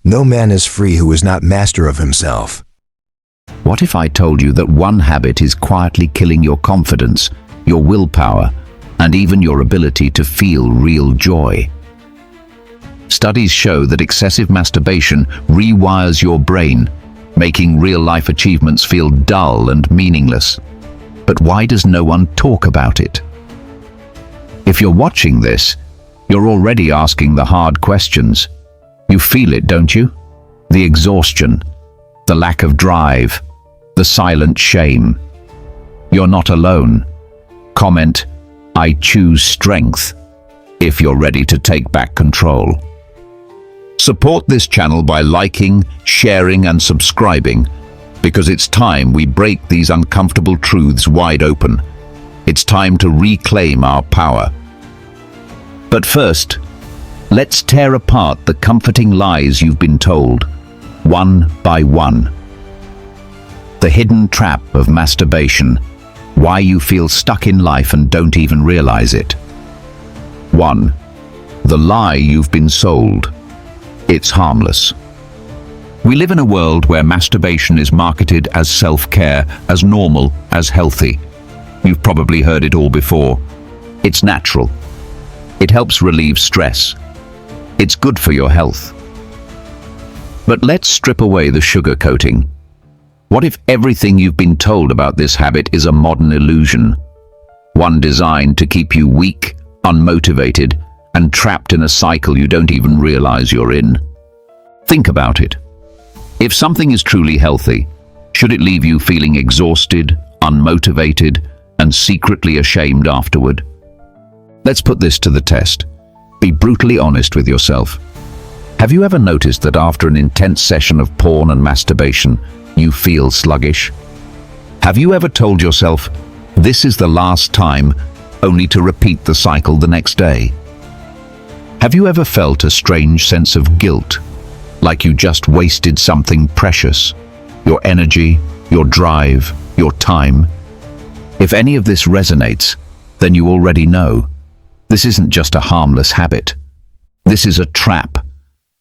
No man is free who is not master of himself. What if I told you that one habit is quietly killing your confidence, your willpower, and even your ability to feel real joy? Studies show that excessive masturbation rewires your brain, making real-life achievements feel dull and meaningless. But why does no one talk about it? If you're watching this, you're already asking the hard questions. You feel it, don't you? The exhaustion, the lack of drive, the silent shame. You're not alone. Comment, "I choose strength," if you're ready to take back control. Support this channel by liking, sharing, and subscribing, because it's time we break these uncomfortable truths wide open. It's time to reclaim our power. But first, let's tear apart the comforting lies you've been told, one by one. The hidden trap of masturbation, why you feel stuck in life and don't even realize it. 1. The lie you've been sold. It's harmless. We live in a world where masturbation is marketed as self-care, as normal, as healthy. You've probably heard it all before. It's natural. It helps relieve stress. It's good for your health. But let's strip away the sugarcoating. What if everything you've been told about this habit is a modern illusion? One designed to keep you weak, unmotivated, and trapped in a cycle you don't even realize you're in. Think about it. If something is truly healthy, should it leave you feeling exhausted, unmotivated, and secretly ashamed afterward? Let's put this to the test. Be brutally honest with yourself. Have you ever noticed that after an intense session of porn and masturbation, you feel sluggish? Have you ever told yourself, "This is the last time," only to repeat the cycle the next day? Have you ever felt a strange sense of guilt, like you just wasted something precious? Your energy, your drive, your time? If any of this resonates, then you already know. This isn't just a harmless habit. This is a trap,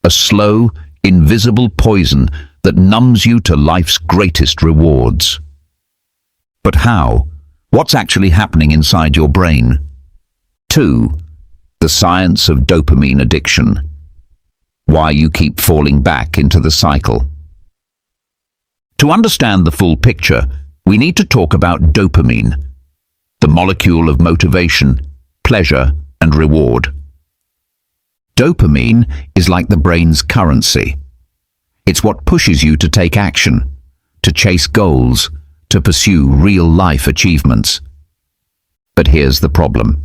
a slow, invisible poison that numbs you to life's greatest rewards. But how? What's actually happening inside your brain? 2. The science of dopamine addiction. Why you keep falling back into the cycle. To understand the full picture, we need to talk about dopamine, the molecule of motivation, pleasure, and reward. Dopamine is like the brain's currency. It's what pushes you to take action, to chase goals, to pursue real-life achievements. But here's the problem.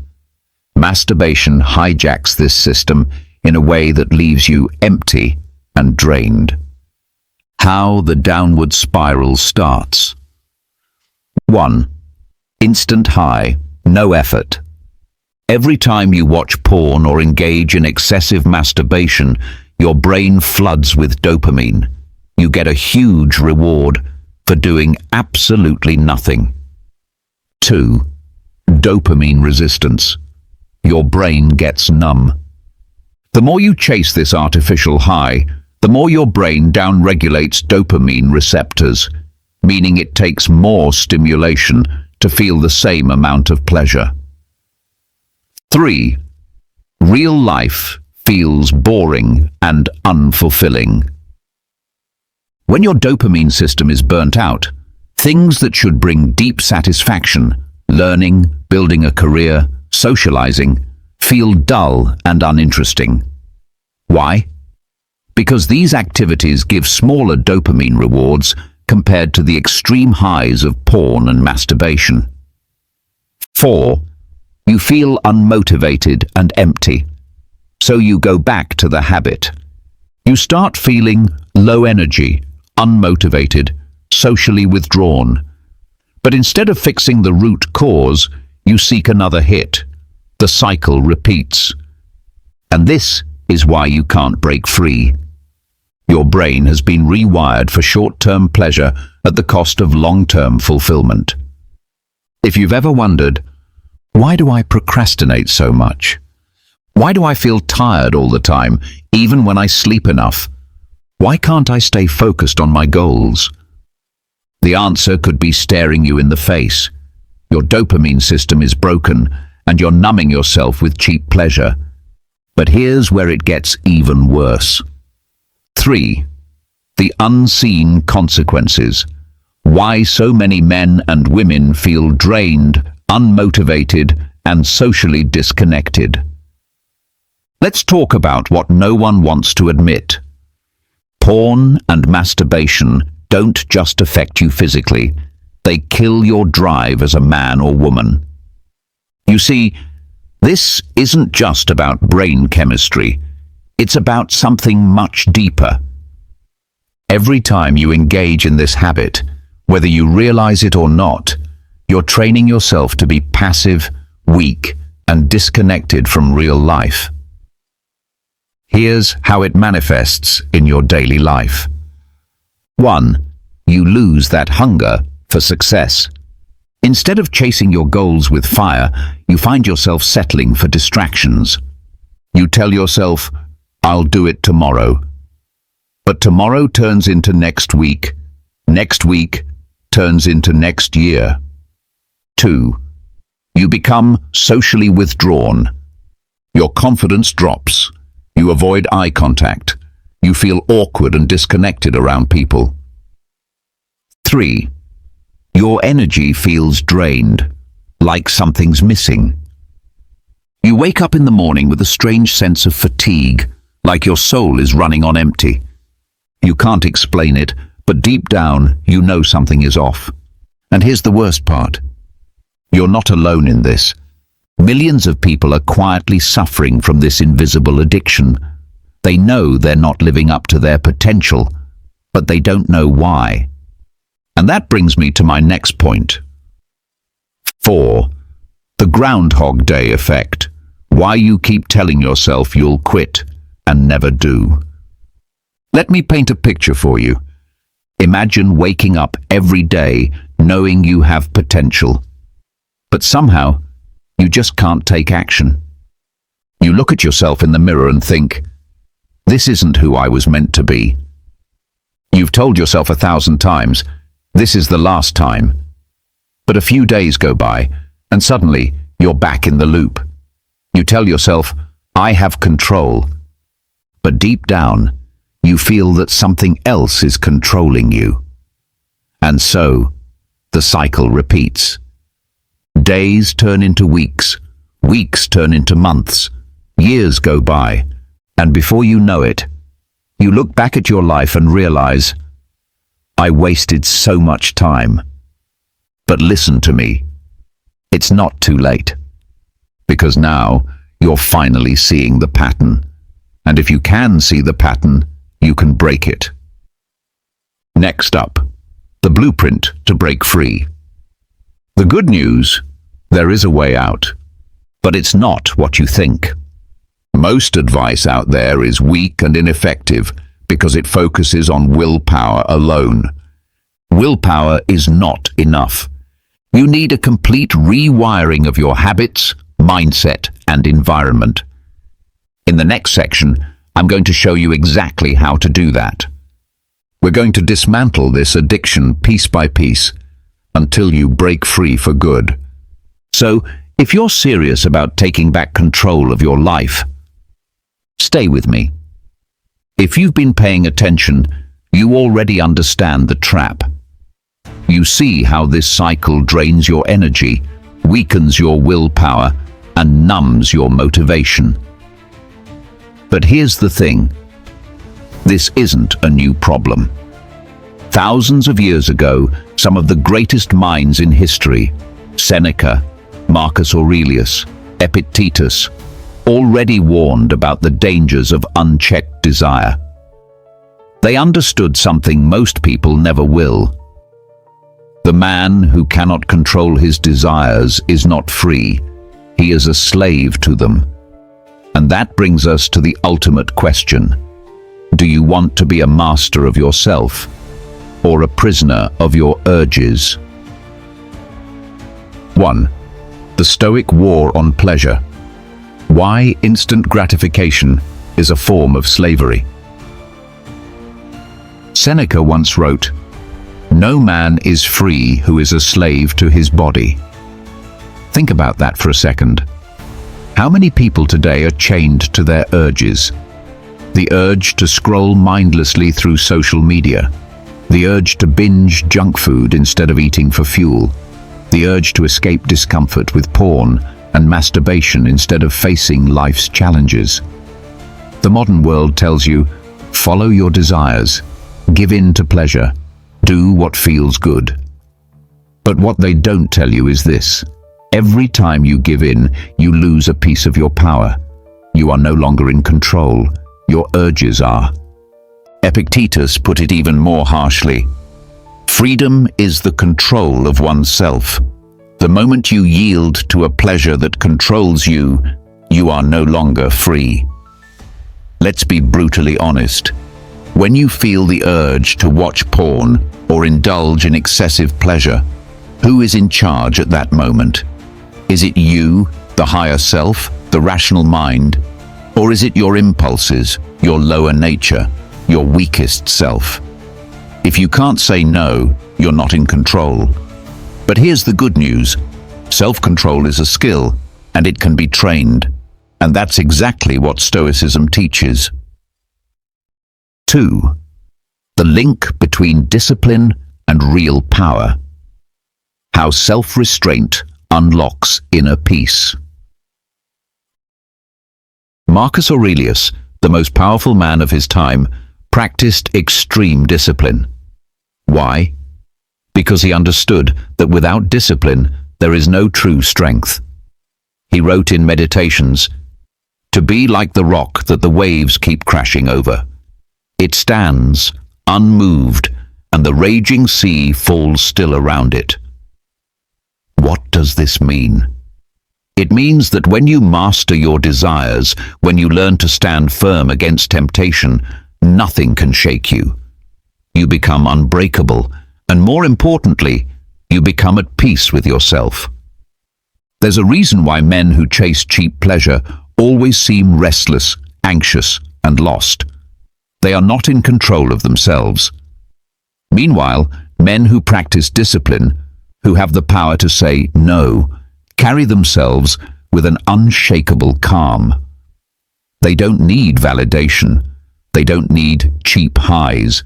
Masturbation hijacks this system in a way that leaves you empty and drained. How the downward spiral starts. 1. Instant high, no effort. Every time you watch porn or engage in excessive masturbation, your brain floods with dopamine. You get a huge reward for doing absolutely nothing. 2. Dopamine resistance. Your brain gets numb. The more you chase this artificial high, the more your brain downregulates dopamine receptors, meaning it takes more stimulation to feel the same amount of pleasure. 3. Real life feels boring and unfulfilling. When your dopamine system is burnt out, things that should bring deep satisfaction, learning, building a career, socializing, feel dull and uninteresting. Why? Because these activities give smaller dopamine rewards compared to the extreme highs of porn and masturbation. 4. You feel unmotivated and empty, so you go back to the habit. You start feeling low energy, unmotivated, socially withdrawn. But instead of fixing the root cause, you seek another hit. The cycle repeats. And this is why you can't break free. Your brain has been rewired for short-term pleasure at the cost of long-term fulfillment. If you've ever wondered, why do I procrastinate so much? Why do I feel tired all the time, even when I sleep enough? Why can't I stay focused on my goals? The answer could be staring you in the face. Your dopamine system is broken, and you're numbing yourself with cheap pleasure. But here's where it gets even worse. 3. The unseen consequences. Why so many men and women feel drained, unmotivated, and socially disconnected. Let's talk about what no one wants to admit. Porn and masturbation don't just affect you physically, they kill your drive as a man or woman. You see, this isn't just about brain chemistry, it's about something much deeper. Every time you engage in this habit, whether you realize it or not, you're training yourself to be passive, weak, and disconnected from real life. Here's how it manifests in your daily life. 1. You lose that hunger for success. Instead of chasing your goals with fire, you find yourself settling for distractions. You tell yourself, "I'll do it tomorrow." But tomorrow turns into next week turns into next year. 2. You become socially withdrawn. Your confidence drops. You avoid eye contact. You feel awkward and disconnected around people. 3. Your energy feels drained, like something's missing. You wake up in the morning with a strange sense of fatigue, like your soul is running on empty. You can't explain it, but deep down you know something is off. And here's the worst part. You're not alone in this. Millions of people are quietly suffering from this invisible addiction. They know they're not living up to their potential, but they don't know why. And that brings me to my next point. 4. The Groundhog Day effect. Why you keep telling yourself you'll quit and never do. Let me paint a picture for you. Imagine waking up every day knowing you have potential, but somehow you just can't take action. You look at yourself in the mirror and think, "This isn't who I was meant to be." You've told yourself 1,000 times, "This is the last time." But a few days go by, and suddenly you're back in the loop. You tell yourself, "I have control." But deep down, you feel that something else is controlling you. And so, the cycle repeats. Days turn into weeks, weeks turn into months, years go by, and before you know it, you look back at your life and realize, "I wasted so much time." But listen to me, it's not too late. Because now, you're finally seeing the pattern. And if you can see the pattern, you can break it. Next up, the blueprint to break free. The good news, there is a way out, but it's not what you think. Most advice out there is weak and ineffective because it focuses on willpower alone. Willpower is not enough. You need a complete rewiring of your habits, mindset, and environment. In the next section, I'm going to show you exactly how to do that. We're going to dismantle this addiction piece by piece until you break free for good. So, if you're serious about taking back control of your life, stay with me. If you've been paying attention, you already understand the trap. You see how this cycle drains your energy, weakens your willpower, and numbs your motivation. But here's the thing. This isn't a new problem. Thousands of years ago, some of the greatest minds in history, Seneca, Marcus Aurelius, Epictetus, already warned about the dangers of unchecked desire. They understood something most people never will. The man who cannot control his desires is not free. He is a slave to them. And that brings us to the ultimate question. Do you want to be a master of yourself or a prisoner of your urges? 1. The Stoic war on pleasure. Why instant gratification is a form of slavery. Seneca once wrote, "No man is free who is a slave to his body." Think about that for a second. How many people today are chained to their urges? The urge to scroll mindlessly through social media, the urge to binge junk food instead of eating for fuel, the urge to escape discomfort with porn and masturbation instead of facing life's challenges. The modern world tells you, follow your desires, give in to pleasure, do what feels good. But what they don't tell you is this: every time you give in, you lose a piece of your power. You are no longer in control, your urges are. Epictetus put it even more harshly. Freedom is the control of oneself. The moment you yield to a pleasure that controls you, you are no longer free. Let's be brutally honest. When you feel the urge to watch porn or indulge in excessive pleasure, who is in charge at that moment? Is it you, the higher self, the rational mind? Or is it your impulses, your lower nature, your weakest self? If you can't say no, you're not in control. But here's the good news. Self-control is a skill, and it can be trained. And that's exactly what Stoicism teaches. 2. The link between discipline and real power. How self-restraint unlocks inner peace. Marcus Aurelius, the most powerful man of his time, practiced extreme discipline. Why? Because he understood that without discipline, there is no true strength. He wrote in Meditations, "To be like the rock that the waves keep crashing over. It stands, unmoved, and the raging sea falls still around it." What does this mean? It means that when you master your desires, when you learn to stand firm against temptation, nothing can shake you. You become unbreakable, and more importantly, you become at peace with yourself. There's a reason why men who chase cheap pleasure always seem restless, anxious, and lost. They are not in control of themselves. Meanwhile, men who practice discipline, who have the power to say no, carry themselves with an unshakable calm. They don't need validation. They don't need cheap highs.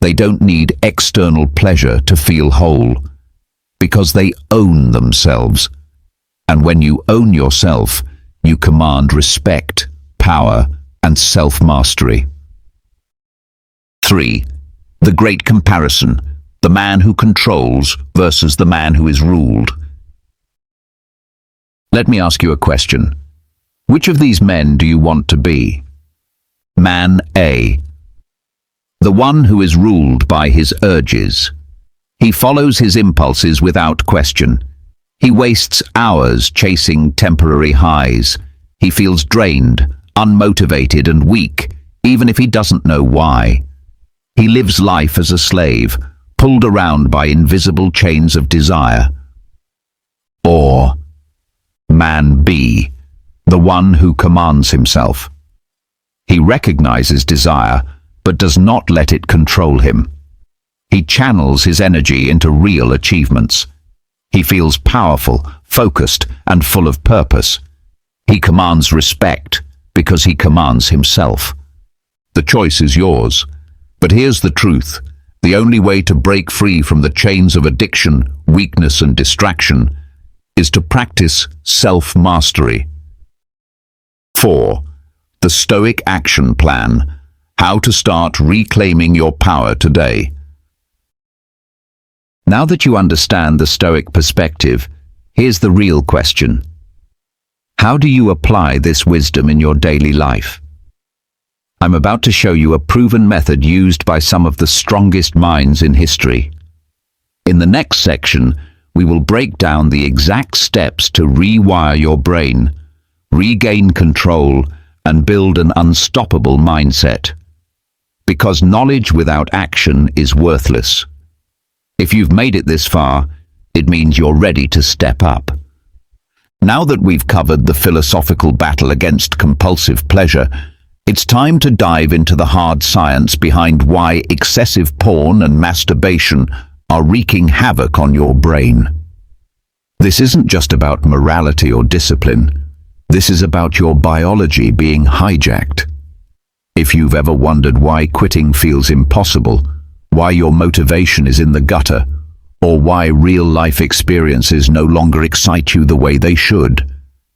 They don't need external pleasure to feel whole, because they own themselves. And when you own yourself, you command respect, power, and self-mastery. 3. The great comparison, the man who controls versus the man who is ruled. Let me ask you a question. Which of these men do you want to be? Man A. The one who is ruled by his urges. He follows his impulses without question. He wastes hours chasing temporary highs. He feels drained, unmotivated, and weak, even if he doesn't know why. He lives life as a slave, pulled around by invisible chains of desire. Or Man B, the one who commands himself. He recognizes desire, but does not let it control him. He channels his energy into real achievements. He feels powerful, focused, and full of purpose. He commands respect because he commands himself. The choice is yours. But here's the truth. The only way to break free from the chains of addiction, weakness, and distraction is to practice self-mastery. 4. The Stoic Action Plan. How to start reclaiming your power today. Now that you understand the Stoic perspective, here's the real question. How do you apply this wisdom in your daily life? I'm about to show you a proven method used by some of the strongest minds in history. In the next section, we will break down the exact steps to rewire your brain, regain control, and build an unstoppable mindset. Because knowledge without action is worthless. If you've made it this far, it means you're ready to step up. Now that we've covered the philosophical battle against compulsive pleasure, It's time to dive into the hard science behind why excessive porn and masturbation are wreaking havoc on your brain. This isn't just about morality or discipline. This is about your biology being hijacked. If you've ever wondered why quitting feels impossible, why your motivation is in the gutter, or why real-life experiences no longer excite you the way they should,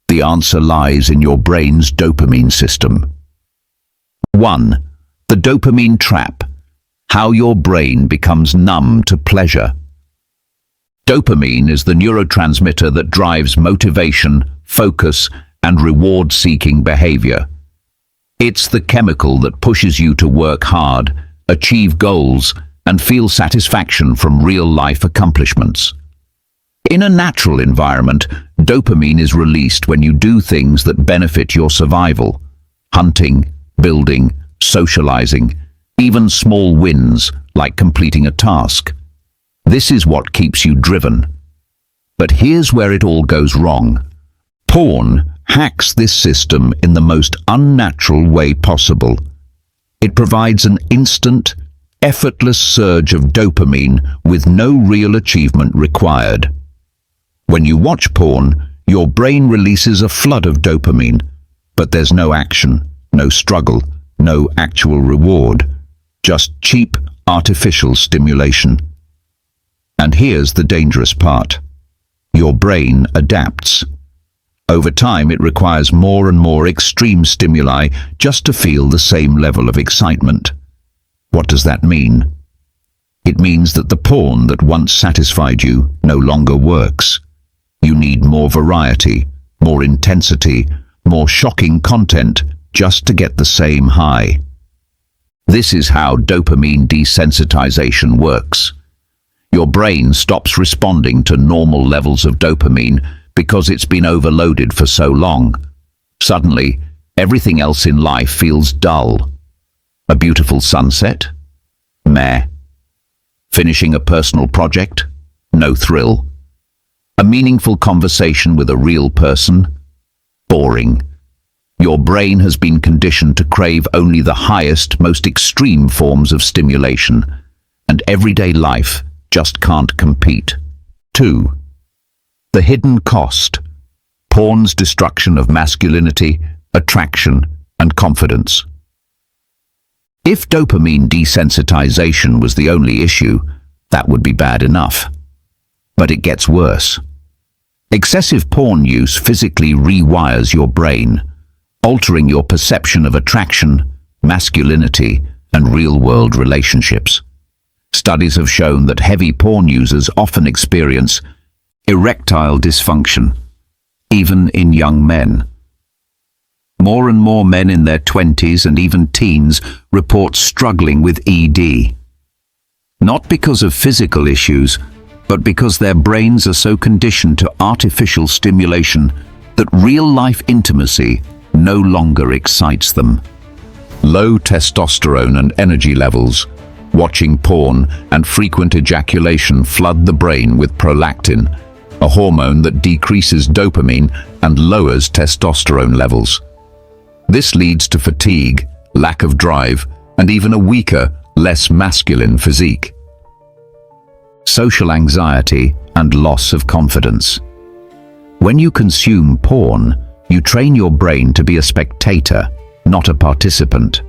the answer lies in your brain's dopamine system. 1. The dopamine trap. How your brain becomes numb to pleasure. Dopamine is the neurotransmitter that drives motivation, focus, and reward-seeking behavior. It's the chemical that pushes you to work hard, achieve goals, and feel satisfaction from real-life accomplishments. In a natural environment, dopamine is released when you do things that benefit your survival. Hunting, building, socializing, even small wins like completing a task. This is what keeps you driven. But here's where it all goes wrong. Porn hacks this system in the most unnatural way possible. It provides an instant, effortless surge of dopamine with no real achievement required. When you watch porn, your brain releases a flood of dopamine, but there's no action, no struggle, no actual reward, just cheap, artificial stimulation. And here's the dangerous part. Your brain adapts. Over time, it requires more and more extreme stimuli just to feel the same level of excitement. What does that mean? It means that the porn that once satisfied you no longer works. You need more variety, more intensity, more shocking content just to get the same high. This is how dopamine desensitization works. Your brain stops responding to normal levels of dopamine because it's been overloaded for so long. Suddenly, everything else in life feels dull. A beautiful sunset? Meh. Finishing a personal project? No thrill. A meaningful conversation with a real person? Boring. Your brain has been conditioned to crave only the highest, most extreme forms of stimulation, and everyday life just can't compete. 2. The hidden cost. Porn's destruction of masculinity, attraction, and confidence. If dopamine desensitization was the only issue, that would be bad enough. But it gets worse. Excessive porn use physically rewires your brain, altering your perception of attraction, masculinity, and real-world relationships. Studies have shown that heavy porn users often experience erectile dysfunction, even in young men. More and more men in their 20s and even teens report struggling with ED. Not because of physical issues, but because their brains are so conditioned to artificial stimulation that real-life intimacy no longer excites them. Low testosterone and energy levels, watching porn, and frequent ejaculation flood the brain with prolactin, a hormone that decreases dopamine and lowers testosterone levels. This leads to fatigue, lack of drive, and even a weaker, less masculine physique. Social anxiety and loss of confidence. When you consume porn, you train your brain to be a spectator, not a participant.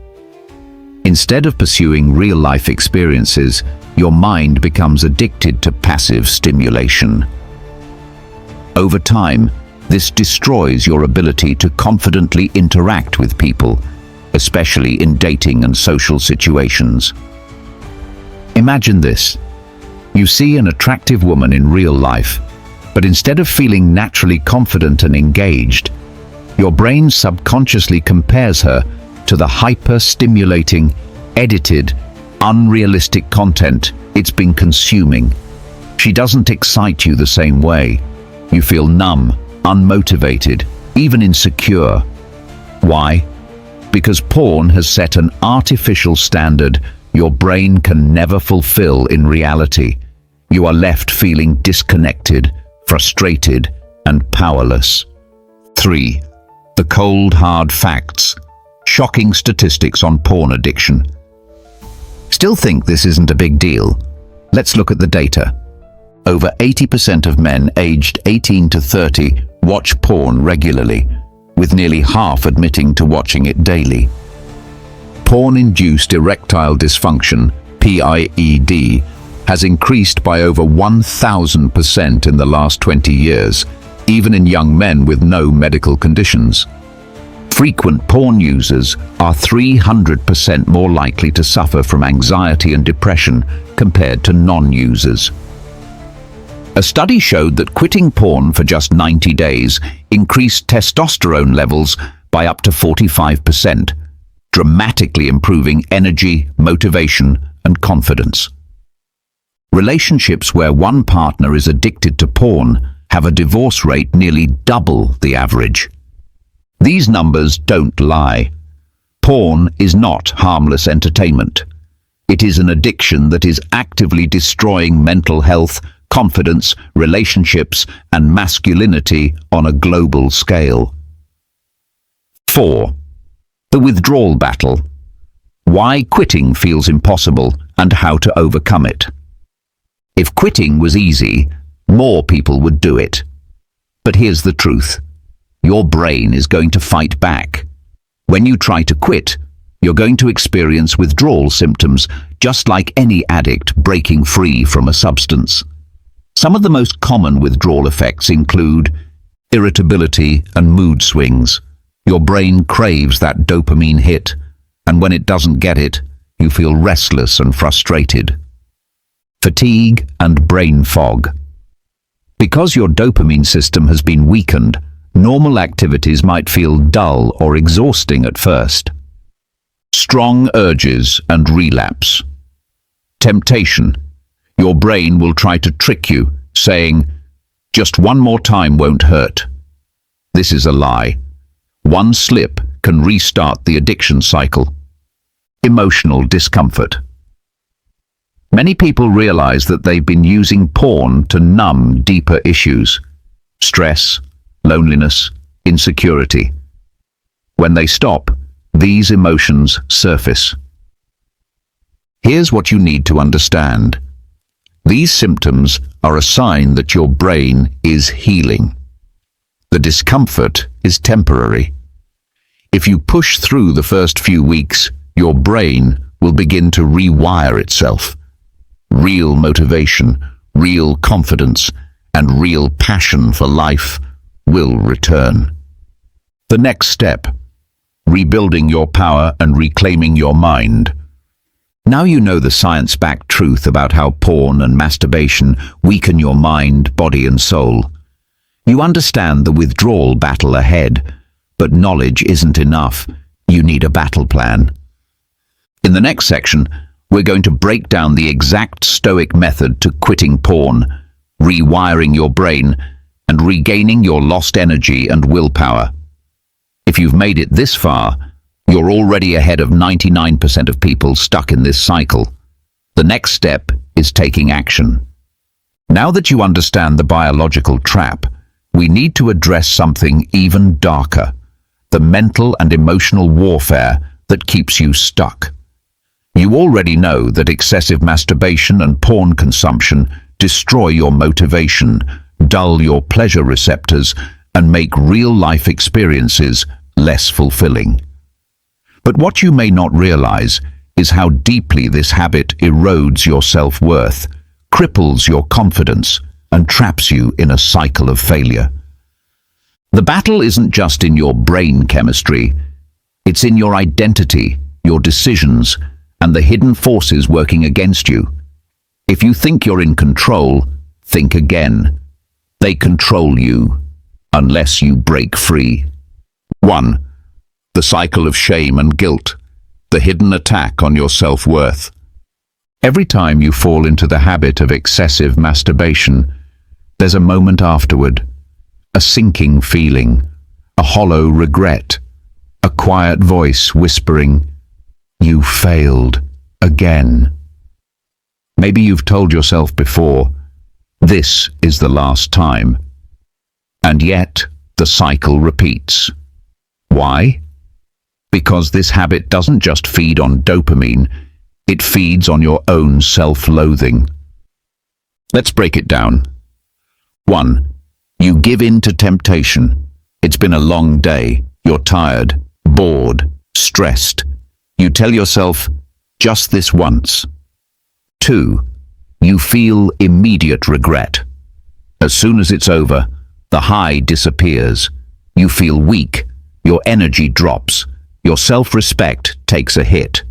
Instead of pursuing real-life experiences, your mind becomes addicted to passive stimulation. Over time, this destroys your ability to confidently interact with people, especially in dating and social situations. Imagine this. You see an attractive woman in real life, but instead of feeling naturally confident and engaged, your brain subconsciously compares her to the hyper-stimulating, edited, unrealistic content it's been consuming. She doesn't excite you the same way. You feel numb, unmotivated, even insecure. Why? Because porn has set an artificial standard your brain can never fulfill in reality. You are left feeling disconnected, frustrated, and powerless. 3. The cold, hard facts. Shocking statistics on porn addiction. Still think this isn't a big deal? Let's look at the data. Over 80% of men aged 18 to 30 watch porn regularly, with nearly half admitting to watching it daily. Porn-induced erectile dysfunction, PIED, has increased by over 1,000% in the last 20 years, even in young men with no medical conditions. Frequent porn users are 300% more likely to suffer from anxiety and depression compared to non-users. A study showed that quitting porn for just 90 days increased testosterone levels by up to 45%, dramatically improving energy, motivation, and confidence. Relationships where one partner is addicted to porn have a divorce rate nearly double the average. These numbers don't lie. Porn is not harmless entertainment. It is an addiction that is actively destroying mental health, confidence, relationships, and masculinity on a global scale. 4. The withdrawal battle. Why quitting feels impossible and how to overcome it. If quitting was easy, more people would do it. But here's the truth. Your brain is going to fight back. When you try to quit, you're going to experience withdrawal symptoms, just like any addict breaking free from a substance. Some of the most common withdrawal effects include irritability and mood swings. Your brain craves that dopamine hit, and when it doesn't get it, you feel restless and frustrated. Fatigue and brain fog. Because your dopamine system has been weakened, normal activities might feel dull or exhausting at first. Strong urges and relapse. Temptation. Your brain will try to trick you, saying, "Just one more time won't hurt." This is a lie. One slip can restart the addiction cycle. Emotional discomfort. Many people realize that they've been using porn to numb deeper issues: stress, loneliness, insecurity. When they stop, these emotions surface. Here's what you need to understand. These symptoms are a sign that your brain is healing. The discomfort is temporary. If you push through the first few weeks, your brain will begin to rewire itself. Real motivation, real confidence, and real passion for life will return. The next step: rebuilding your power and reclaiming your mind. Now you know the science-backed truth about how porn and masturbation weaken your mind, body, and soul. You understand the withdrawal battle ahead, but knowledge isn't enough. You need a battle plan. In the next section, we're going to break down the exact Stoic method to quitting porn, rewiring your brain, and regaining your lost energy and willpower. If you've made it this far, you're already ahead of 99% of people stuck in this cycle. The next step is taking action. Now that you understand the biological trap, we need to address something even darker: the mental and emotional warfare that keeps you stuck. You already know that excessive masturbation and porn consumption destroy your motivation, dull your pleasure receptors, and make real-life experiences less fulfilling. But what you may not realize is how deeply this habit erodes your self-worth, cripples your confidence, and traps you in a cycle of failure. The battle isn't just in your brain chemistry, it's in your identity, your decisions, and the hidden forces working against you. If you think you're in control, think again. They control you, unless you break free. 1. The cycle of shame and guilt, the hidden attack on your self-worth. Every time you fall into the habit of excessive masturbation, there's a moment afterward, a sinking feeling, a hollow regret, a quiet voice whispering, "You failed again." Maybe you've told yourself before, "This is the last time." And yet, the cycle repeats. Why? Because this habit doesn't just feed on dopamine, it feeds on your own self-loathing. Let's break it down. 1. You give in to temptation. It's been a long day. You're tired, bored, stressed. You tell yourself, just this once. 2. You feel immediate regret. As soon as it's over, the high disappears. You feel weak, your energy drops, your self-respect takes a hit.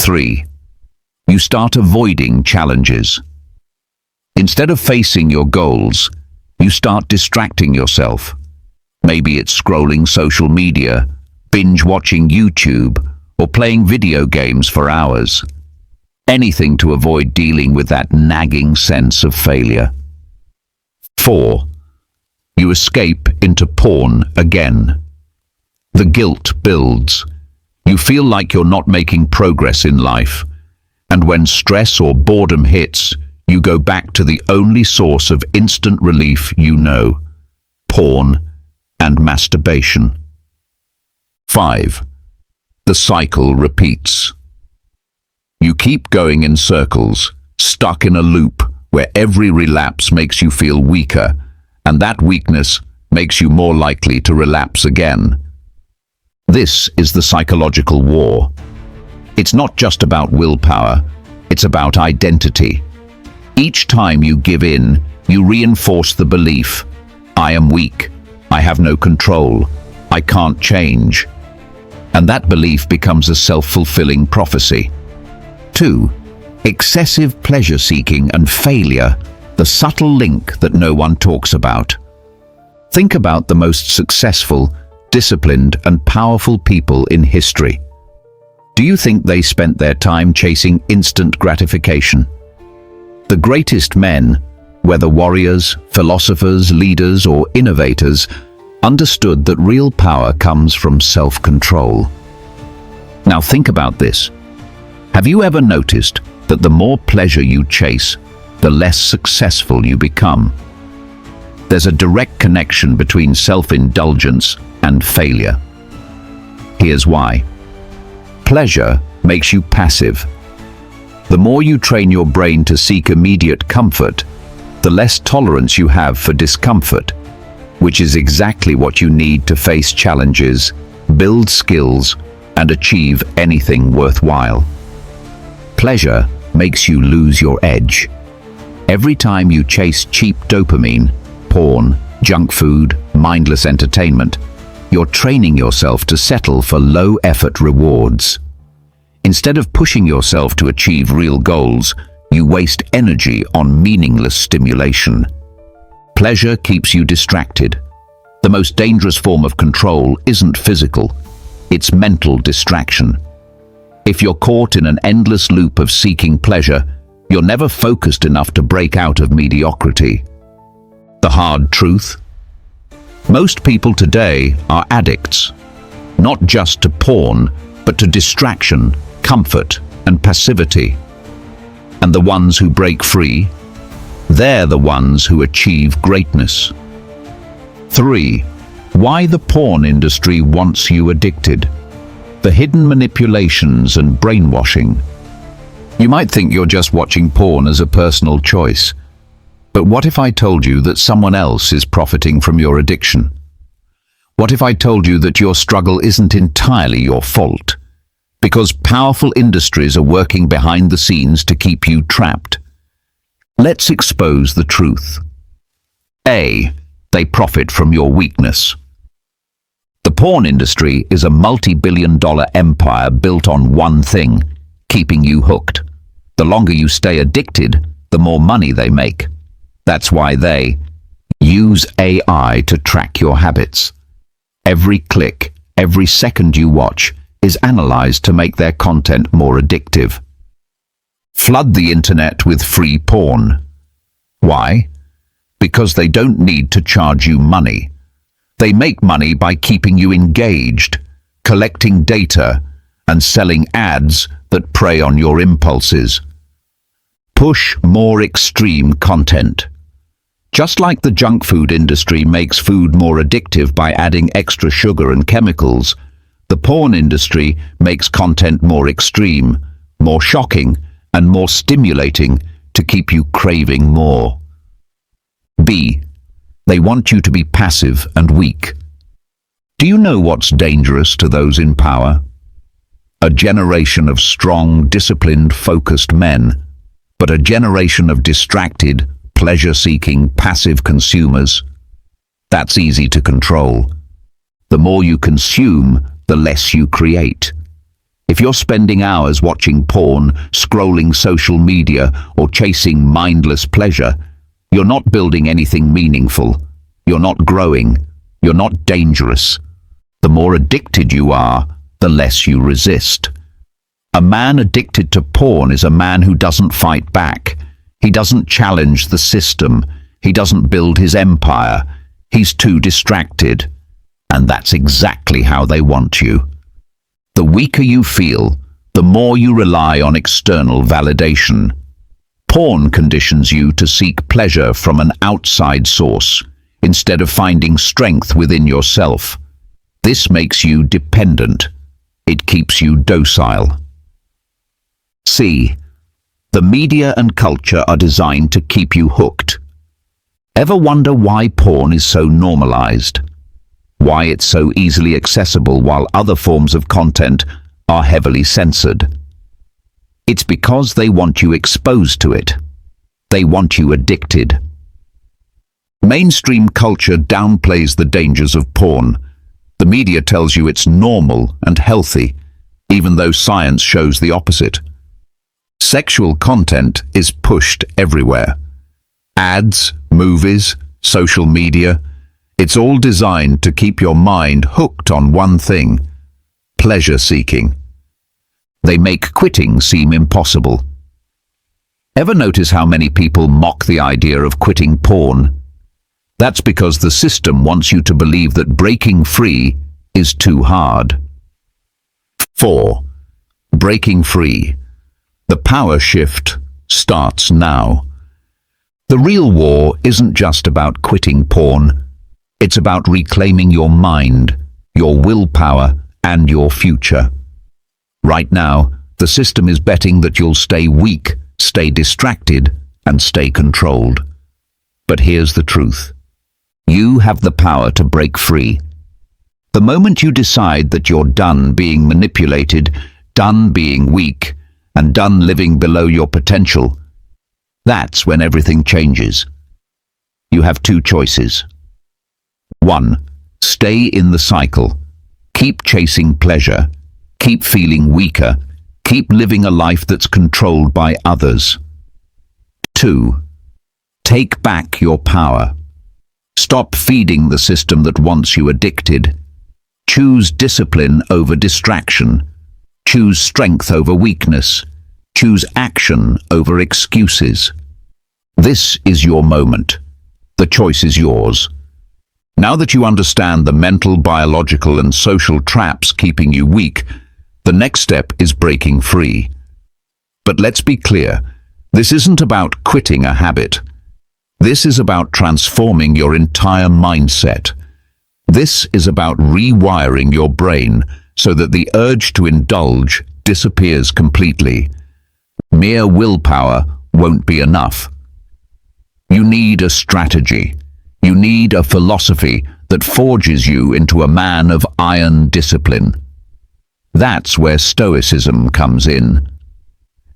3. You start avoiding challenges. Instead of facing your goals, you start distracting yourself. Maybe it's scrolling social media, binge-watching YouTube, or playing video games for hours. Anything to avoid dealing with that nagging sense of failure. 4. You escape into porn again. The guilt builds. You feel like you're not making progress in life, and when stress or boredom hits, you go back to the only source of instant relief you know: porn and masturbation. 5. The cycle repeats. You keep going in circles, stuck in a loop where every relapse makes you feel weaker, and that weakness makes you more likely to relapse again. This is the psychological war. It's not just about willpower, it's about identity. Each time you give in, you reinforce the belief, I am weak, I have no control, I can't change. And that belief becomes a self-fulfilling prophecy. 2. Excessive pleasure-seeking and failure, the subtle link that no one talks about. Think about the most successful, disciplined, and powerful people in history. Do you think they spent their time chasing instant gratification? The greatest men, whether warriors, philosophers, leaders, or innovators, understood that real power comes from self-control. Now think about this. Have you ever noticed that the more pleasure you chase, the less successful you become? There's a direct connection between self-indulgence and failure. Here's why. Pleasure makes you passive. The more you train your brain to seek immediate comfort, the less tolerance you have for discomfort, which is exactly what you need to face challenges, build skills, and achieve anything worthwhile. Pleasure makes you lose your edge. Every time you chase cheap dopamine, porn, junk food, mindless entertainment, you're training yourself to settle for low-effort rewards. Instead of pushing yourself to achieve real goals, you waste energy on meaningless stimulation. Pleasure keeps you distracted. The most dangerous form of control isn't physical, it's mental distraction. If you're caught in an endless loop of seeking pleasure, you're never focused enough to break out of mediocrity. The hard truth? Most people today are addicts, not just to porn, but to distraction, comfort, and passivity. And the ones who break free, they're the ones who achieve greatness. 3. Why the porn industry wants you addicted. The hidden manipulations and brainwashing. You might think you're just watching porn as a personal choice. But what if I told you that someone else is profiting from your addiction? What if I told you that your struggle isn't entirely your fault? Because powerful industries are working behind the scenes to keep you trapped. Let's expose the truth. A. They profit from your weakness. The porn industry is a multi-billion-dollar empire built on one thing: keeping you hooked. The longer you stay addicted, the more money they make. That's why they use AI to track your habits. Every click, every second you watch is analyzed to make their content more addictive. Flood the internet with free porn. Why? Because they don't need to charge you money. They make money by keeping you engaged, collecting data, and selling ads that prey on your impulses. Push more extreme content. Just like the junk food industry makes food more addictive by adding extra sugar and chemicals, The porn industry makes content more extreme, more shocking, and more stimulating to keep you craving more. B. They want you to be passive and weak. Do you know what's dangerous to those in power? A generation of strong, disciplined, focused men, but a generation of distracted, pleasure-seeking, passive consumers. That's easy to control. The more you consume, the less you create. If you're spending hours watching porn, scrolling social media, or chasing mindless pleasure, you're not building anything meaningful. You're not growing. You're not dangerous. The more addicted you are, the less you resist. A man addicted to porn is a man who doesn't fight back. He doesn't challenge the system. He doesn't build his empire. He's too distracted. And that's exactly how they want you. The weaker you feel, the more you rely on external validation. Porn conditions you to seek pleasure from an outside source, instead of finding strength within yourself. This makes you dependent. It keeps you docile. C. The media and culture are designed to keep you hooked. Ever wonder why porn is so normalized? Why it's so easily accessible while other forms of content are heavily censored? It's because they want you exposed to it. They want you addicted. Mainstream culture downplays the dangers of porn. The media tells you it's normal and healthy, even though science shows the opposite. Sexual content is pushed everywhere. Ads, movies, social media. It's all designed to keep your mind hooked on one thing: pleasure-seeking. They make quitting seem impossible. Ever notice how many people mock the idea of quitting porn? That's because the system wants you to believe that breaking free is too hard. 4. Breaking free. The power shift starts now. The real war isn't just about quitting porn. It's about reclaiming your mind, your willpower, and your future. Right now, the system is betting that you'll stay weak, stay distracted, and stay controlled. But here's the truth. You have the power to break free. The moment you decide that you're done being manipulated, done being weak, and done living below your potential, that's when everything changes. You have two choices. 1. Stay in the cycle. Keep chasing pleasure. Keep feeling weaker. Keep living a life that's controlled by others. 2. Take back your power. Stop feeding the system that wants you addicted. Choose discipline over distraction. Choose strength over weakness. Choose action over excuses. This is your moment. The choice is yours. Now that you understand the mental, biological, and social traps keeping you weak, the next step is breaking free. But let's be clear, this isn't about quitting a habit. This is about transforming your entire mindset. This is about rewiring your brain so that the urge to indulge disappears completely. Mere willpower won't be enough. You need a strategy. You need a philosophy that forges you into a man of iron discipline. That's where Stoicism comes in.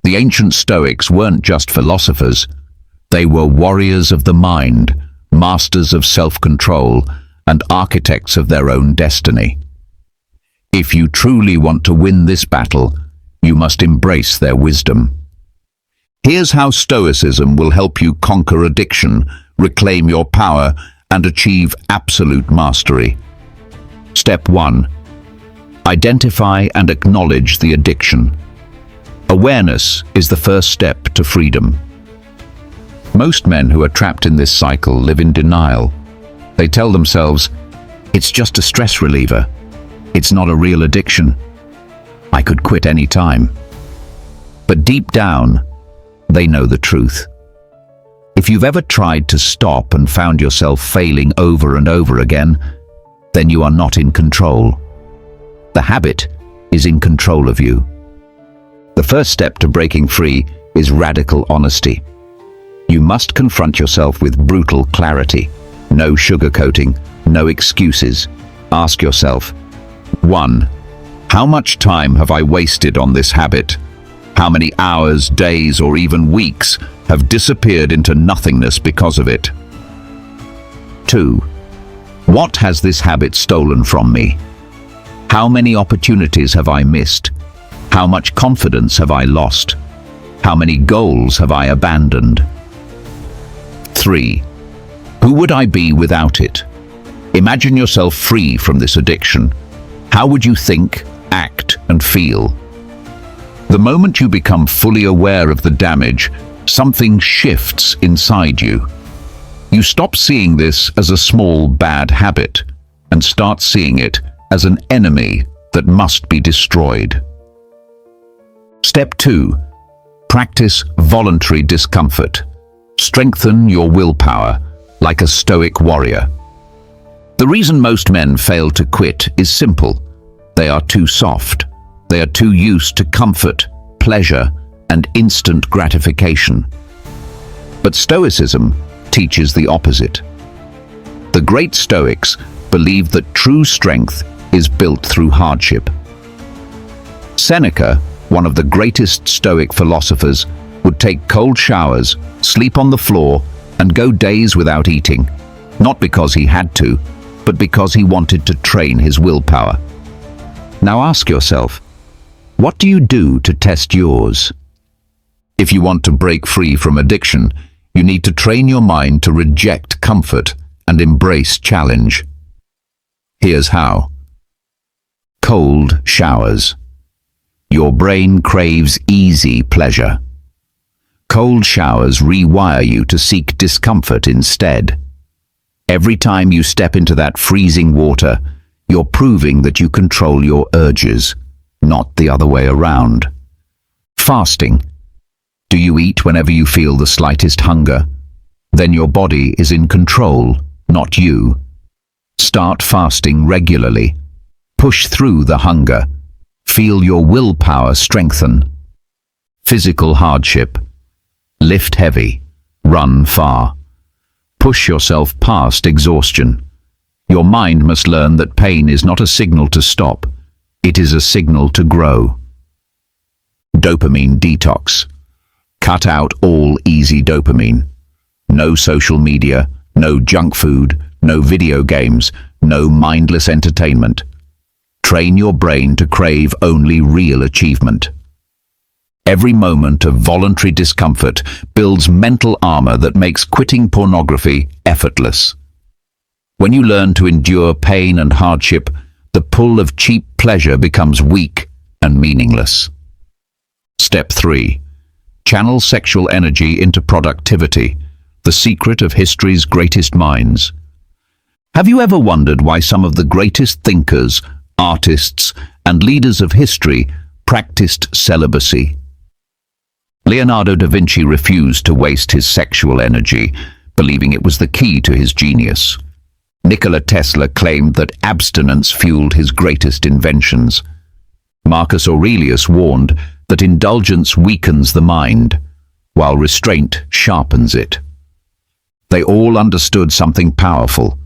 The ancient Stoics weren't just philosophers. They were warriors of the mind, masters of self-control, and architects of their own destiny. If you truly want to win this battle, you must embrace their wisdom. Here's how Stoicism will help you conquer addiction, reclaim your power, and achieve absolute mastery. Step 1. Identify and acknowledge the addiction. Awareness is the first step to freedom. Most men who are trapped in this cycle live in denial. They tell themselves, "It's just a stress reliever. It's not a real addiction. I could quit any time." But deep down, they know the truth. If you've ever tried to stop and found yourself failing over and over again, then you are not in control. The habit is in control of you. The first step to breaking free is radical honesty. You must confront yourself with brutal clarity. No sugarcoating, no excuses. Ask yourself, 1. How much time have I wasted on this habit? How many hours, days, or even weeks have disappeared into nothingness because of it? 2. What has this habit stolen from me? How many opportunities have I missed? How much confidence have I lost? How many goals have I abandoned? 3. Who would I be without it? Imagine yourself free from this addiction. How would you think, act, and feel? The moment you become fully aware of the damage, something shifts inside you. You stop seeing this as a small bad habit and start seeing it as an enemy that must be destroyed. Step 2. Practice voluntary discomfort. Strengthen your willpower like a Stoic warrior. The reason most men fail to quit is simple. They are too soft. They are too used to comfort, pleasure, and instant gratification. But Stoicism teaches the opposite. The great Stoics believed that true strength is built through hardship. Seneca, one of the greatest Stoic philosophers, would take cold showers, sleep on the floor, and go days without eating, not because he had to, but because he wanted to train his willpower. Now ask yourself, what do you do to test yours? If you want to break free from addiction, you need to train your mind to reject comfort and embrace challenge. Here's how. Cold showers. Your brain craves easy pleasure. Cold showers rewire you to seek discomfort instead. Every time you step into that freezing water, you're proving that you control your urges, not the other way around. Fasting. Do you eat whenever you feel the slightest hunger? Then your body is in control, not you. Start fasting regularly. Push through the hunger. Feel your willpower strengthen. Physical hardship. Lift heavy. Run far. Push yourself past exhaustion. Your mind must learn that pain is not a signal to stop. It is a signal to grow. Dopamine detox. Cut out all easy dopamine. No social media, no junk food, no video games, no mindless entertainment. Train your brain to crave only real achievement. Every moment of voluntary discomfort builds mental armor that makes quitting pornography effortless. When you learn to endure pain and hardship, the pull of cheap pleasure becomes weak and meaningless. Step 3. Channel sexual energy into productivity, the secret of history's greatest minds. Have you ever wondered why some of the greatest thinkers, artists, and leaders of history practiced celibacy? Leonardo da Vinci refused to waste his sexual energy, believing it was the key to his genius. Nikola Tesla claimed that abstinence fueled his greatest inventions. Marcus Aurelius warned that indulgence weakens the mind, while restraint sharpens it. They all understood something powerful.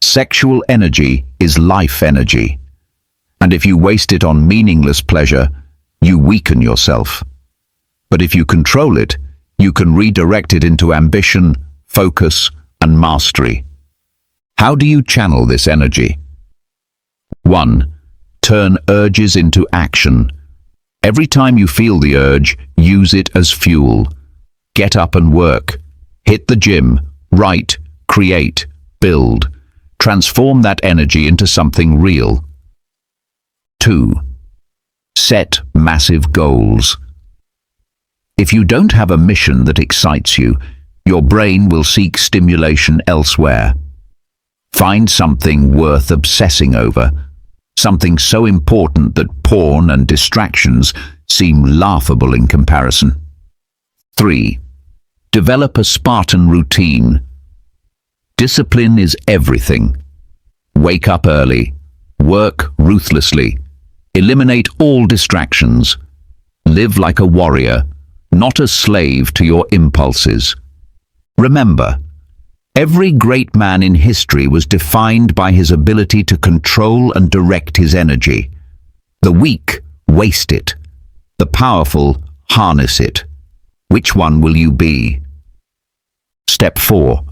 Sexual energy is life energy, and if you waste it on meaningless pleasure, you weaken yourself. But if you control it, you can redirect it into ambition, focus, and mastery. How do you channel this energy? 1. Turn urges into action. Every time you feel the urge, use it as fuel. Get up and work. Hit the gym. Write, create, build. Transform that energy into something real. 2. Set massive goals. If you don't have a mission that excites you, your brain will seek stimulation elsewhere. Find something worth obsessing over, something so important that porn and distractions seem laughable in comparison. 3. Develop a Spartan routine. Discipline is everything. Wake up early, work ruthlessly, Eliminate all distractions. Live like a warrior, not a slave to your impulses. Remember, every great man in history was defined by his ability to control and direct his energy. The weak waste it. The powerful harness it. Which one will you be? Step 4.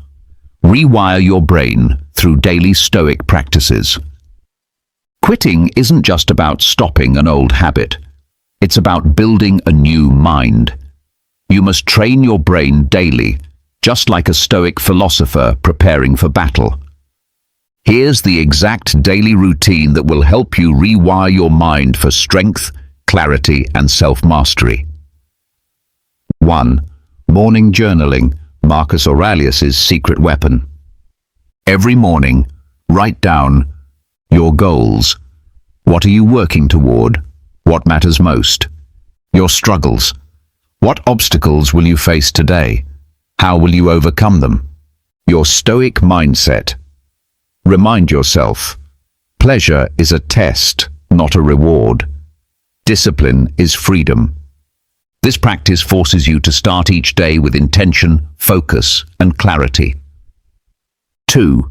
Rewire your brain through daily Stoic practices. Quitting isn't just about stopping an old habit. It's about building a new mind. You must train your brain daily, just like a Stoic philosopher preparing for battle. Here's the exact daily routine that will help you rewire your mind for strength, clarity, and self-mastery. 1. Morning journaling, Marcus Aurelius' secret weapon. Every morning, write down your goals. What are you working toward? What matters most? Your struggles. What obstacles will you face today? How will you overcome them? Your Stoic mindset. Remind yourself, pleasure is a test, not a reward. Discipline is freedom. This practice forces you to start each day with intention, focus, and clarity. 2.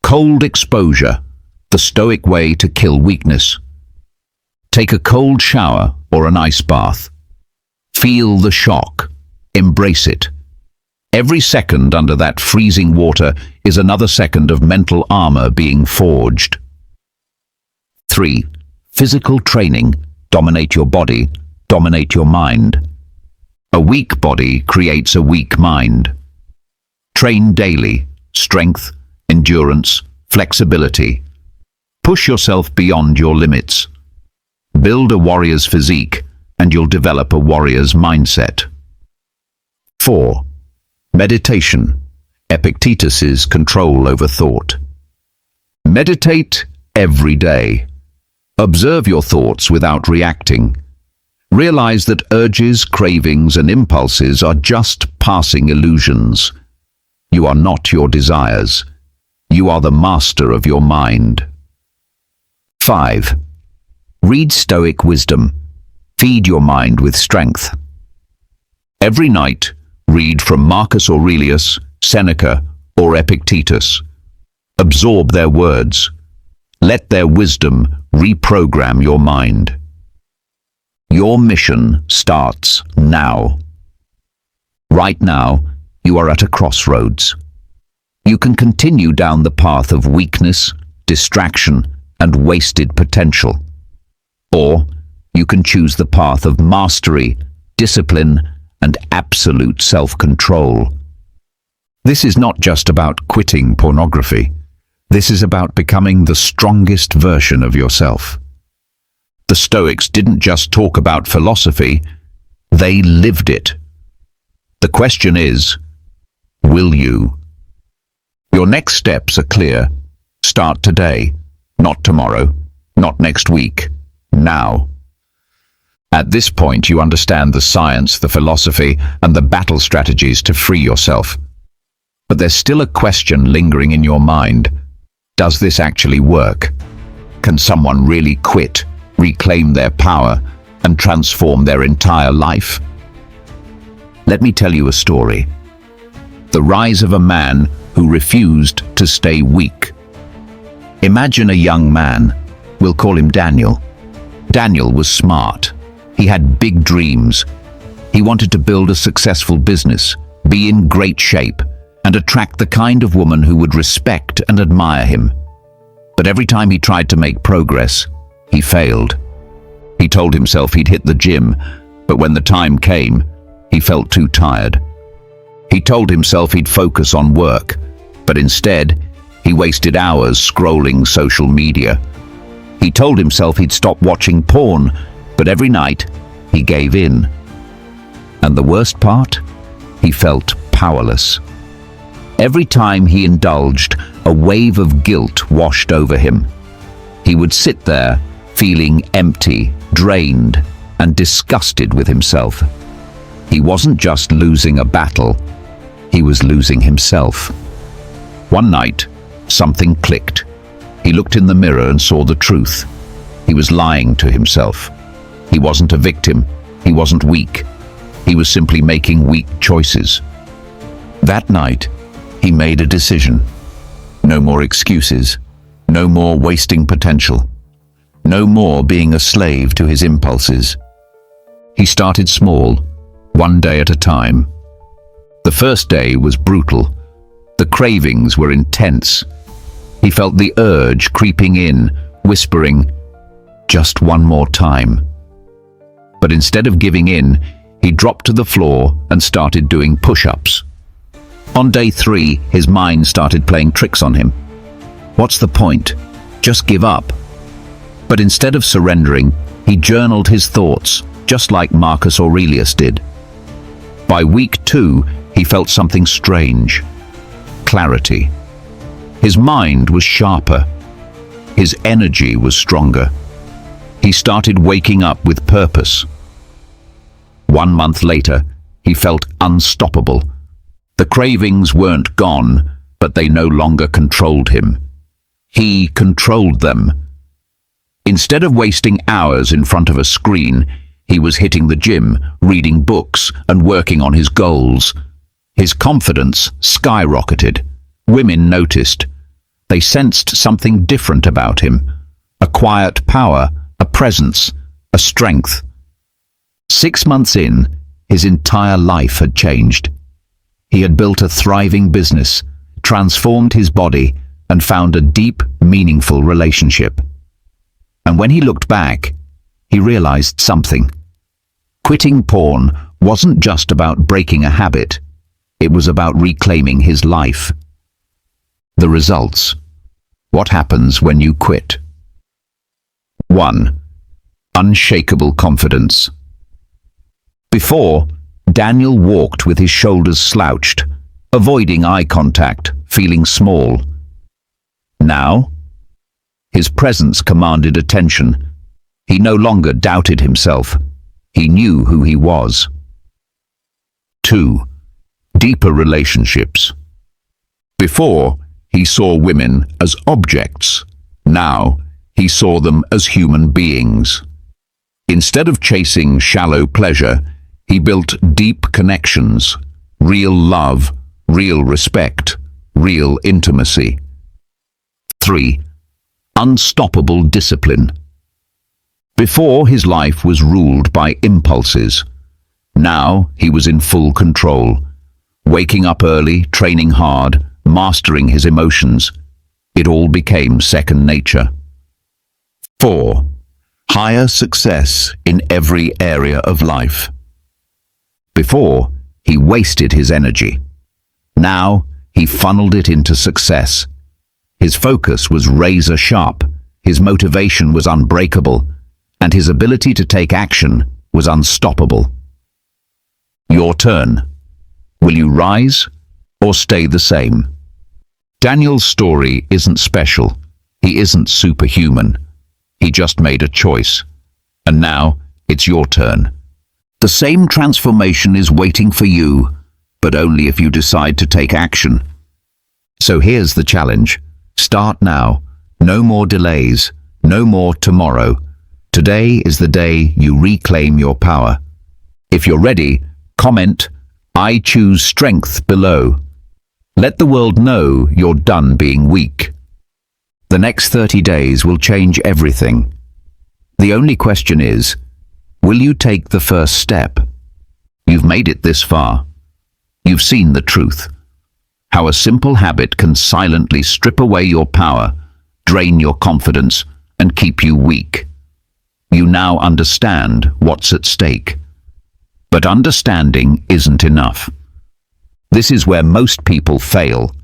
Cold exposure, the Stoic way to kill weakness. Take a cold shower or an ice bath. Feel the shock. Embrace it. Every second under that freezing water is another second of mental armor being forged. 3. Physical training. Dominate your body, dominate your mind. A weak body creates a weak mind. Train daily. Strength, endurance, flexibility. Push yourself beyond your limits. Build a warrior's physique, and you'll develop a warrior's mindset. 4. Meditation. Epictetus's control over thought. Meditate every day. Observe your thoughts without reacting. Realize that urges, cravings, and impulses are just passing illusions. You are not your desires. You are the master of your mind. 5. Read Stoic wisdom. Feed your mind with strength. Every night, read from Marcus Aurelius, Seneca, or Epictetus. Absorb their words. Let their wisdom reprogram your mind. Your mission starts now. Right now, you are at a crossroads. You can continue down the path of weakness, distraction, and wasted potential. Or you can choose the path of mastery, discipline, and absolute self-control. This is not just about quitting pornography. This is about becoming the strongest version of yourself. The Stoics didn't just talk about philosophy, they lived it. The question is, will you? Your next steps are clear. Start today, not tomorrow, not next week, now. At this point, you understand the science, the philosophy, and the battle strategies to free yourself. But there's still a question lingering in your mind. Does this actually work? Can someone really quit, reclaim their power, and transform their entire life? Let me tell you a story. The rise of a man who refused to stay weak. Imagine a young man. We'll call him Daniel. Daniel was smart. He had big dreams. He wanted to build a successful business, be in great shape, and attract the kind of woman who would respect and admire him. But every time he tried to make progress, he failed. He told himself he'd hit the gym, but when the time came, he felt too tired. He told himself he'd focus on work, but instead, he wasted hours scrolling social media. He told himself he'd stop watching porn, but every night, he gave in. And the worst part? He felt powerless. Every time he indulged, a wave of guilt washed over him. He would sit there, feeling empty, drained, and disgusted with himself. He wasn't just losing a battle, he was losing himself. One night, something clicked. He looked in the mirror and saw the truth. He was lying to himself. He wasn't a victim. He wasn't weak. He was simply making weak choices. That night, he made a decision. No more excuses. No more wasting potential. No more being a slave to his impulses. He started small, one day at a time. The first day was brutal. The cravings were intense. He felt the urge creeping in, whispering, "Just one more time." But instead of giving in, he dropped to the floor and started doing push-ups. On day 3, his mind started playing tricks on him. What's the point? Just give up. But instead of surrendering, he journaled his thoughts, just like Marcus Aurelius did. By week 2, he felt something strange. Clarity. His mind was sharper. His energy was stronger. He started waking up with purpose. 1 month later, he felt unstoppable. The cravings weren't gone, but they no longer controlled him. He controlled them. Instead of wasting hours in front of a screen, he was hitting the gym, reading books, and working on his goals. His confidence skyrocketed. Women noticed. They sensed something different about him. A quiet power, a presence, a strength. 6 months in, his entire life had changed. He had built a thriving business, transformed his body, and found a deep, meaningful relationship. And when he looked back, he realized something. Quitting porn wasn't just about breaking a habit. It was about reclaiming his life. The results. What happens when you quit? 1. Unshakable confidence. Before, Daniel walked with his shoulders slouched, avoiding eye contact, feeling small. Now, his presence commanded attention. He no longer doubted himself. He knew who he was. 2. Deeper relationships. Before, he saw women as objects. Now, he saw them as human beings. Instead of chasing shallow pleasure, he built deep connections, real love, real respect, real intimacy. 3. Unstoppable discipline. Before, his life was ruled by impulses. Now, he was in full control. Waking up early, training hard, mastering his emotions. It all became second nature. 4. Higher success in every area of life. Before, he wasted his energy. Now, he funneled it into success. His focus was razor sharp, his motivation was unbreakable, and his ability to take action was unstoppable. Your turn. Will you rise or stay the same? Daniel's story isn't special. He isn't superhuman. He just made a choice. And now, it's your turn. The same transformation is waiting for you, but only if you decide to take action. So here's the challenge. Start now. No more delays. No more tomorrow. Today is the day you reclaim your power. If you're ready, comment, "I choose strength" below. Let the world know you're done being weak. The next 30 days will change everything. The only question is, will you take the first step? You've made it this far. You've seen the truth. How a simple habit can silently strip away your power, drain your confidence, and keep you weak. You now understand what's at stake. But understanding isn't enough. This is where most people fail.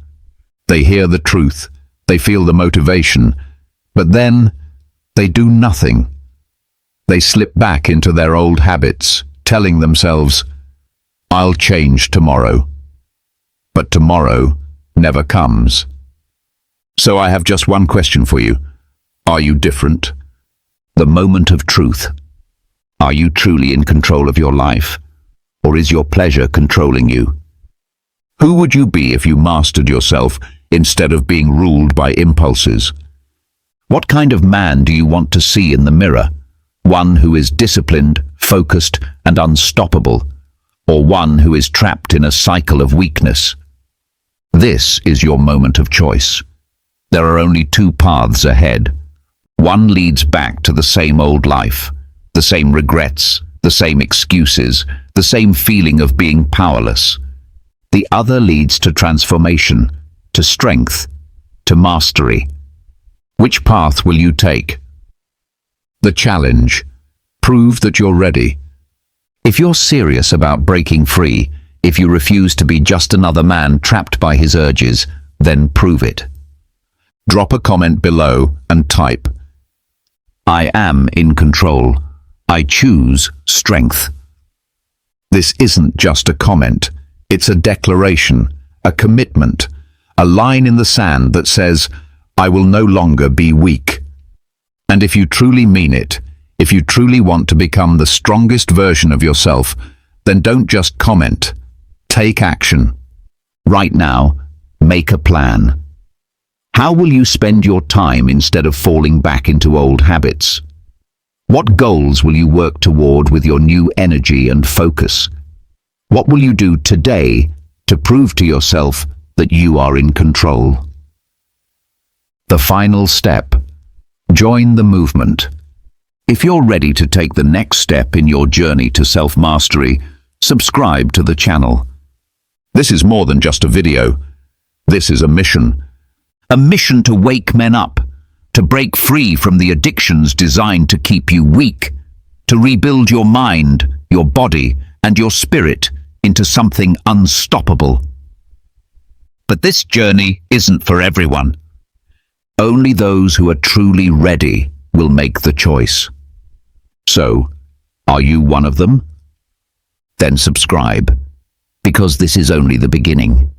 They hear the truth, they feel the motivation, but then they do nothing. They slip back into their old habits, telling themselves, "I'll change tomorrow." But tomorrow never comes. So I have just one question for you. Are you different? The moment of truth. Are you truly in control of your life? Or is your pleasure controlling you? Who would you be if you mastered yourself instead of being ruled by impulses? What kind of man do you want to see in the mirror? One who is disciplined, focused, and unstoppable, or one who is trapped in a cycle of weakness? This is your moment of choice. There are only two paths ahead. One leads back to the same old life, the same regrets, the same excuses, the same feeling of being powerless. The other leads to transformation, to strength, to mastery. Which path will you take? The challenge. Prove that you're ready. If you're serious about breaking free, if you refuse to be just another man trapped by his urges, then prove it. Drop a comment below and type, "I am in control. I choose strength." This isn't just a comment. It's a declaration, a commitment, a line in the sand that says, "I will no longer be weak." And if you truly mean it, if you truly want to become the strongest version of yourself, then don't just comment. Take action. Right now, make a plan. How will you spend your time instead of falling back into old habits? What goals will you work toward with your new energy and focus? What will you do today to prove to yourself that you are in control? The final step. Join the movement. If you're ready to take the next step in your journey to self-mastery, subscribe to the channel. This is more than just a video. This is a mission. A mission to wake men up, to break free from the addictions designed to keep you weak, to rebuild your mind, your body, and your spirit into something unstoppable. But this journey isn't for everyone. Only those who are truly ready will make the choice. So, are you one of them? Then subscribe, because this is only the beginning.